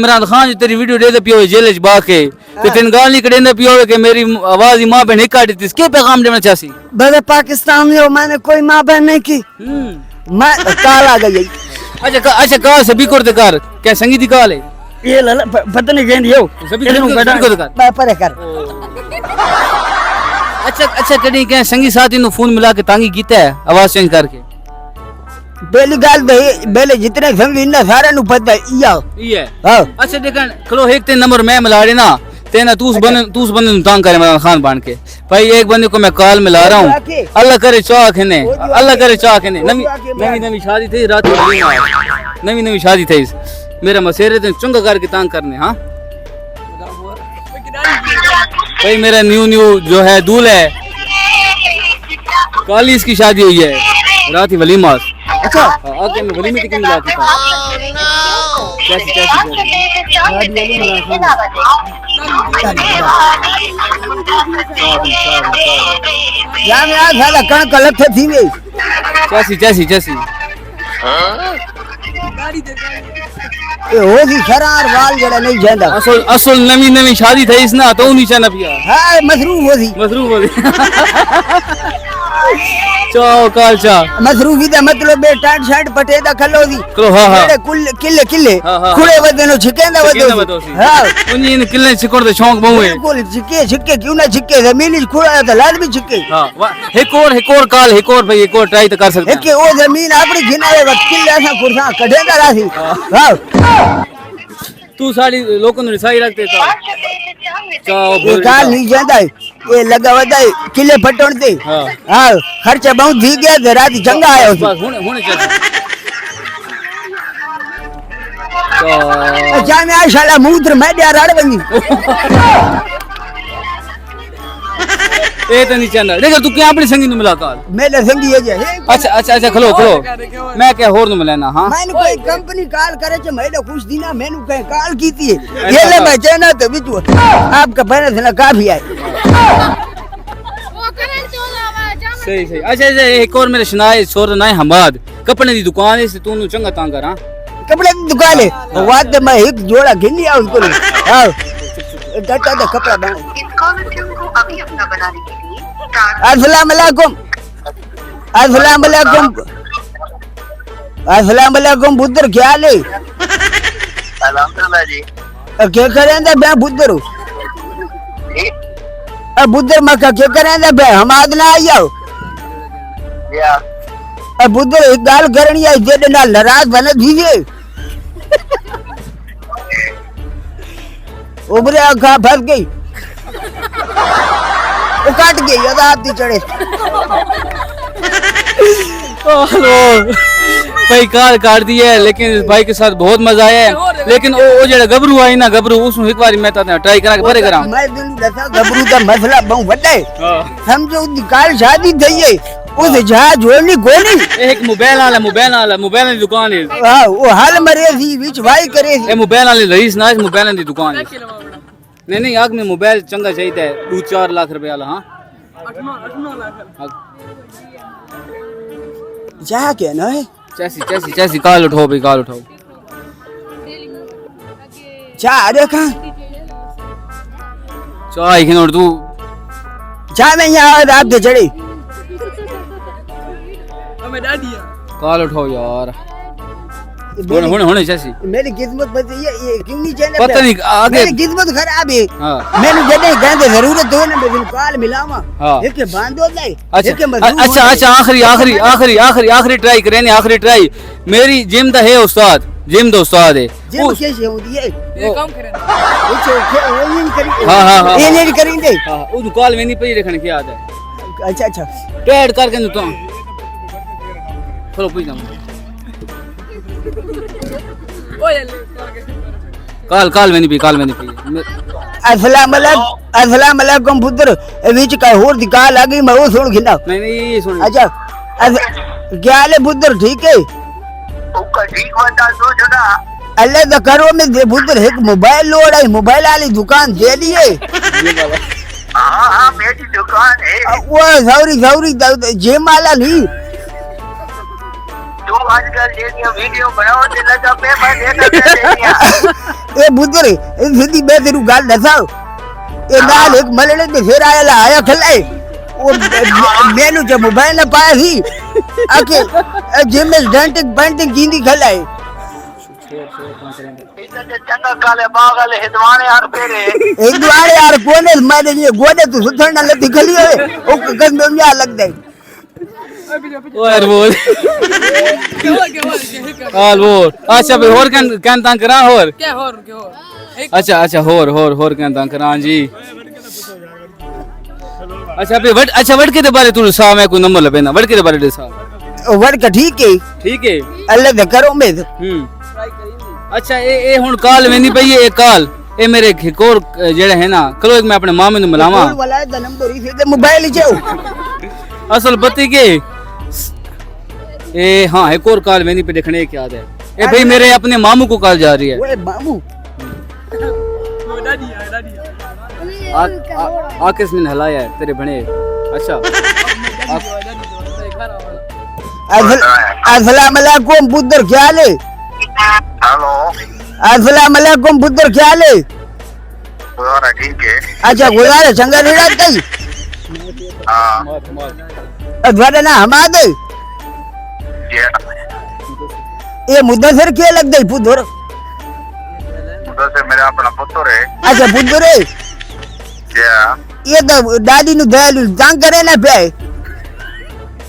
इमरान खान तेरी वीडियो दे पियो जेल च बाके ते तीन गाल नहीं कड़े पियो के मेरी आवाज मां बहन काटी थी के पैगाम देना चाहसी बड़े पाकिस्तान में मैंने कोई मां बहन नहीं की मैं काल आ गई। अच्छा काल सभी को कर क्या संगीत काल है ये लला पता नहीं कहंदी हो सभी को कर मैं परे कर। अच्छा कड़ी क्या संगी साथी नु फोन मिला के तांगी कीता है आवाज चेंज करके पहली गाल पहले जितने संगी इन्ना सारे नु पता इया ये हां। अच्छा देखन खलो एक ते नंबर मैं मिला रहे ना तेना तूस बने तांग करे इमरान खान बन के भाई एक बंदे को मैं कॉल मिला रहा हूँ अल्लाह करे चाह खेने अल्लाह करे चाह खेने नवी शादी थी रात नवी शादी थी मेरा मसेरे थे चुंगा करके तांग करने। हाँ भाई मेरा न्यू जो है दूल है कल इसकी शादी हुई है रात ही वलीमा। अच्छा आके मैं वलीमे की मिला के कैसी या मैं आज साला कण कलक थी वे जैसी ये हो जी शरार वाल जड़ा नहीं ਜਾਂਦਾ असल नवी शादी थई इस ना तो नहीं चाहना पिया हां मसरूफ हो जी चाओ काल चा मसरूफी दा मतलब बे टाट शर्ट पटे दा खलो दी करो हां किले खुले वदनो छिकेंदा वदो हां उनी इन किले छिकोड़ दे शौक बहु है बिल्कुल छिके क्यों ना छिके जमीन ही खुला तो लाल भी छिके। हां एक और काल एक और भाई एक और ट्राई तो कर सकते हैं एक ओ जमीन अपनी घिनाए वक्त किले ऐसा कुर्सा कढेंदा रासी हां तू साड़ी लोगों ने रिसाई रखते चाओ ये काल नहीं जांदा ये लगा वदा किले फटोण दे हां खर्चा बहुत दी गया ते रात चंगा आयो बस हुने चाहिए अच्छा मैं शाला मूत्र मैं दिया राड़ बनी ए तो नहीं चंदा देख तू क्या अपनी संगी नु मिला काल मेरे संगी है जे अच्छा खलो मैं क्या होर नु मिलाना। हां मैंने कोई कंपनी कॉल करे छ मैंने कुछ दिना मैंने कहीं कॉल कीती है ये ले मैं जाना तो बिजू आपका पैसे ना काफी आए सही अच्छा एक और मेरे सुनाए सोर ना हमाद कपड़े दी दुकान है से तू नु चंगा तांग कर। हां कपड़े की दुकान है वाद में एक जोड़ा घिनी आओ को हां डटा दा कपड़ा बना अभी अपना बनाने के लिए अस्सलाम वालेकुम बुद्र क्या हाल है अल्हम्दुलिल्लाह जी क्या करेंदा बे बुद्र बुद्र मका क्या करेंदा बे हम आज ना आयो या बुद्र एक गाल करनी है जेड नाल नाराज बने दीजिए उबरे आंखा फंस गई वो काट गई अदा हाथी चढ़े हेलो भाई कार काट दी है लेकिन भाई के साथ बहुत मजा आया है लेकिन वो जेड़ा गबरू आई ना गबरू उसनु एक बार मैं ता ट्राई करा के परे करा मैं दिल दसा गबरू का मसला बहु बड़ा है समझो काल शादी थई है उस जहाज होनी कोनी एक मोबाइल वाली दुकान है हां वो हाल मरे सी बीच भाई करे ए मोबाइल वाली रईस ना मोबाइल वाली दुकान है नहीं आग में मोबाइल चंगा चाहिए है 2-4 लाख रुपए वाला। हां 8-9 लाख जा के ना है चैसी कॉल उठाओ भाई कॉल उठाओ जा अरे कहां चाय खिन और तू जा नहीं यार रात दे चढ़ी हमें डाडिया कॉल उठाओ यार होने चैसी मेरी किस्मत बची ये क्यों नहीं चैनल पता नहीं आगे मेरी किस्मत खराब है। हां मैंने जदे गंदे जरूरत हो ना मैं कॉल मिलावा एक बांधो जाए अच्छा आखिरी ट्राई करें आखिरी ट्राई मेरी जिम दा है उस्ताद जिम दो उस्ताद है जिम कैसे होती है ये काम करें वो नहीं करी हां ये नहीं करेंगे हां वो कॉल में नहीं पई रखने की याद है अच्छा टैड करके तो चलो पूछ जाऊं काल में नहीं पई अस्सलाम वालेकुम पुत्र बीच का होर दी काल आ गई मैं वो सुन खिना नहीं सुन अच्छा क्या हाल है पुत्र ठीक है ओका ठीक बता दो जरा अल्लाह दा करो में दे पुत्र एक मोबाइल लोड है मोबाइल वाली दुकान दे लिए हां मेरी दुकान है वो सौरी जे माला ली तू आजकल ये वीडियो बनाओ ते लगा पे मैं देखा ए बुद्धर सीधी बे तेरू गाल दसाओ ए नाल एक मलड़े ते फेर आया खलाए ओ मेनू जो मोबाइल न पाया थी आके जिमेल डेंटिंग पेंटिंग जींदी खलाए इधर चंगा काले बागल हिदवाने यार पेरे एक दुआरे यार कोने मारे ये गोडे तू सुथर न लती खली है ओ कगन में क्या लग दे ओ यार बोल हाल बोल अच्छा भाई और क्या तां करा और क्या हो अच्छा होर क्या तां करा जी अच्छा भाई वट के बारे तू सा मैं कोई नंबर लबेना वट के बारे दे सा वर्ड का ठीक है अल्लाह दे करो में अच्छा ए हुन काल वेंदी पई ए काल ए मेरे एक और जेड़ा है ना कलो एक मैं अपने मामे नु मिलावा वाला दा नंबर ही से मोबाइल ही जाओ असल बत्ती के ए हां एक और काल वेंदी पे देखने क्या है ए भाई मेरे अपने मामू को कॉल जा रही है ओए मामू आकिस में हलाया है तेरे बने अच्छा अस्सलाम वालेकुम पुत्र क्या हाल है हेलो अस्सलाम वालेकुम पुत्र क्या हाल है गुजारा ठीक है अच्छा गुजारा चंगा नहीं रहता ही हां अधवाड़ा ना हम आ गए ये मुद्दसर क्या लग गई पुत्र उधर से मेरा अपना पुत्र है अच्छा पुत्र है क्या ये तो दादी नु दयालु तंग करे ना पे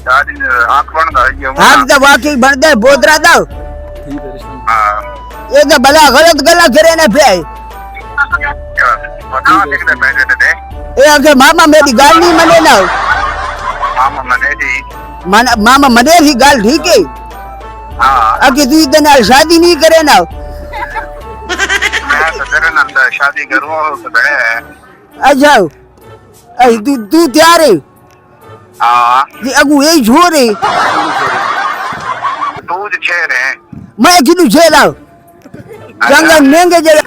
दादी आंख बंद है ये हां तो वाकई बनदा है बोदरा दा हां ये तो भला गलत गला करे ना पे बता देखते पैसे दे ए अगर मामा मेरी गाल नहीं मने ना मामा मने दी मामा मने ही गाल ठीक है हां अगर तू इतने नाल शादी नहीं करे ना मैं तो तेरे नाल शादी करूं तो बड़े है अच्छा ऐ तू तैयार है हां ये अगू यही छोर है तू जो छेर है मैं किनु छेला जंगा महंगे जगह